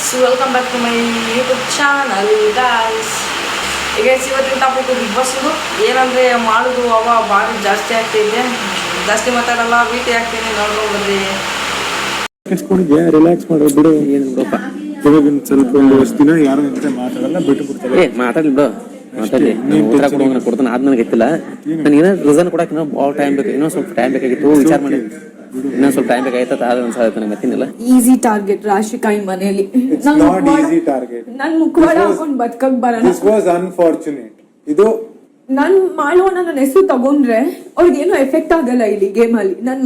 So welcome back to my YouTube channel guys. ಈಗ ಇವತ್ತಿನ topic big boss ಇದು ಏನಂದ್ರೆ ಮಾಡೋದು ಅವ ಭಾರಿ ಜಾಸ್ತಿ ಆಗ್ತಿದೆ. ಜಾಸ್ತಿ ಮಾತಾಡಲ್ಲ, ಭೀತಿ ಆಗ್ತೀನಿ, ನೋಡ್ಕೊಂಡು ಬರ್ರಿ. ರಿಲ್ಯಾಕ್ಸ್ ಮಾಡೋ ಬಿಡು, ಏನು ಬಿಡಪ್ಪ. ಇವಾಗಿನ ಸ್ವಲ್ಪ ಒಂದು ವರ್ಷ ದಿನ ಯಾರು ಜೊತೆ ಮಾತಾಡಲ್ಲ, ಬಿಟ್ಟು ಬಿಡ್ತಾರೆ. ಮಾತಾಡ್ಲಿ ಬಿಡು, ಮಾತಾಡಿ ಉತ್ತರ ಕೊಡುವಂಗ ಕೊಡ್ತಾನೆ. ಆದ್ ನನಗೆ ಗೊತ್ತಿಲ್ಲ. ನನಗೆ ಏನೋ ರೀಸನ್ ಕೊಡಕ್ಕೆ ಇನ್ನೂ ಭಾಳ ಟೈಮ್ ಬೇಕು, ಇನ್ನೊಂದು ಸ್ವಲ್ಪ ಟೈಮ್ ಬೇಕಾಗಿತ್ತು. ವಿಚಾರ ಮಾಡಿ ಇನ್ನೊಂದು ಸ್ವಲ್ಪ ಟೈಮ್ ಬೇಕಾಯ್ತು. ಆದ್ರೆ ಅನ್ಸಾಯ್ತು ನನಗೆ ಮತ್ತಿನಿಲ್ಲ. ಈಸಿ ಟಾರ್ಗೆಟ್ ರಾಶಿಕಾ ಈ ಮನೆಯಲ್ಲಿ ನನ್ ಮುಖವಾಡ ಹಾಕೊಂಡ್ ಬದುಕಕ್ ಬರಲ್ಲ. This was unfortunate. ಇದು ನನ್ ಮಾಡುವ ನನ್ನ ಹೆಸರು ತಗೊಂಡ್ರೆ ಅವ್ರಿಗೆ ಏನೋ ಎಫೆಕ್ಟ್ ಆಗಲ್ಲ. ಇಲ್ಲಿ ಗೇಮ್ ಅಲ್ಲಿ ನಾನ್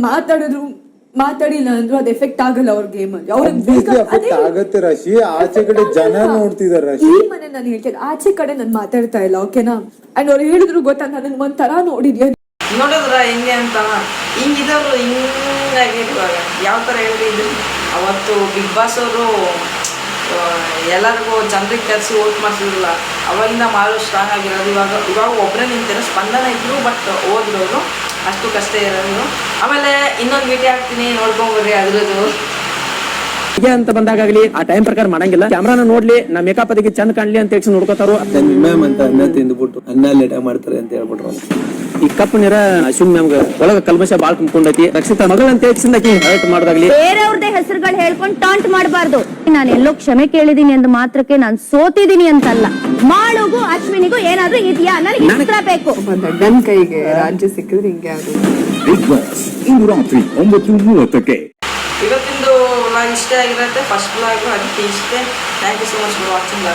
ಮಾತಾಡಿಲ್ಲ ಅಂದ್ರು ಅದು ಎಫೆಕ್ಟ್ ಆಗಲ್ಲ ಅವ್ರ ಗೇಮ್ ಅಲ್ಲಿ. ಅವ್ರಿಗೆ ಆಗತ್ತೆ ರಾಶಿ. ಆಚೆ ಕಡೆ ಜನ ನೋಡ್ತಿದಾರೆ ರಾಶಿ. ಈ ಮನೆ ನಾನು ಹೇಳ್ತೇನೆ, ಆಚೆ ಕಡೆ ನಾನು ಮಾತಾಡ್ತಾ ಇಲ್ಲ, ಓಕೆನಾ? ಅಂಡ್ ಅವ್ರು ಹೇಳಿದ್ರು ಗೊತ್ತಾ, ನನಗ್ ಒಂಥರ ನೋಡಿದ್ಯಾ ನೋಡಿದ್ರ ಹೆಂಗೆ ಅಂತ ಹಿಂಗಿದವರು ಹಿಂಗಾಗಿರುವಾಗ ಯಾವ ಥರ ಹೇಳಿದ್ರು. ಅವತ್ತು ಬಿಗ್ ಬಾಸ್ ಅವರು ಎಲ್ಲರಿಗೂ ಜನರಿಗೆ ಕರೆಸಿ ಓಟ್ ಮಾಡಿಸಿದ್ರಲ್ಲ, ಅವಾಗಿಂದ ಮಾಡು ಸ್ಟ್ರಾಂಗ್ ಆಗಿರೋದು. ಇವಾಗ ಒಬ್ಬರೇ ನಿಂತಿರೋ ಸ್ಪಂದನ ಇದ್ರು, ಬಟ್ ಹೋದ್ರು ಅಷ್ಟು ಕಷ್ಟ ಇರೋದು. ಆಮೇಲೆ ಇನ್ನೊಂದು ಭೇಟಿ ಆಗ್ತೀನಿ, ನೋಡ್ಕೊಂಡ್ಬರ್ರಿ ಅದ್ರದ್ದು ಅಂತ ಬಂದಾಗಲಿ ಆ ಟೈಮ್ ಪ್ರಕಾರ ಮಾಡಂಗಿಲ್ಲ. ಕ್ಯಾಮ್ರಾನ ನೋಡ್ಲಿ, ನಾ ಮೇಕಪ್ ಅದಕ್ಕೆ ಚಂದ ಕಾಣ್ಲಿ ಅಂತ ಹೇಳಿ ನೋಡ್ಕೋತಾರು. ಮ್ಯಾಮ್ ಅಂತ ಅನ್ನ ತಿಂದ್ಬಿಟ್ಟು ಅನ್ನ ಲೇಟ್ ಮಾಡ್ತಾರೆ ಅಂತ ಹೇಳ್ಬಿಟ್ರು. ಈ ಕಪ್ ನೀರ ಅಶ್ವಿನ್ ಮ್ಯಾಮ್ಗೆ ಒಳಗ ಕಲ್ಮಶ ಬಾಳ್ ತುಂಬಿಕೊಂಡೈತಿ. ರಕ್ಷಿತಾ ಮಗಳ ಅಂತ ಹೇಳಿ ಹರ್ಟ್ ಮಾಡೋದಾಗ್ಲಿ, ಬೇರೆಯವ್ರದೇ ಹೆಸರುಗಳು ಹೇಳ್ಕೊಂಡು ಟಾಂಟ್ ಮಾಡಬಾರ್ದು. ನಾನು ಎಲ್ಲೋ ಕ್ಷಮೆ ಕೇಳಿದೀನಿ ಅಂದ ಮಾತ್ರಕ್ಕೆ ನಾನು ಸೋತಿದೀನಿ ಅಂತಲ್ಲ. ಮಾಳುಗೂ ಅಶ್ವಿನಿಗೂ ಏನಾದ್ರೂ ಇದೆಯಾ ನನಗೆ ಉತ್ತರ ಬೇಕು. ನನ್ ಕೈಗೆ ರಾಜ್ಯ ಸಿಕ್ಕಿದ್ರೆ ಹಿಂಗೆ ಆಗೋದು. ಬಿಗ್ ಬಾಸ್ ಇಂದು ರಾತ್ರಿ 9:30ಕ್ಕೆ. ಇವತ್ತಿಂದು ವ್ಲಾಗ್ ಇಷ್ಟ ಆಗಿರುತ್ತೆ, ಫಸ್ಟ್ ವ್ಲಾಗ್ ಅದಕ್ಕೆ ಇಷ್ಟೇ. Thank you so much for watching.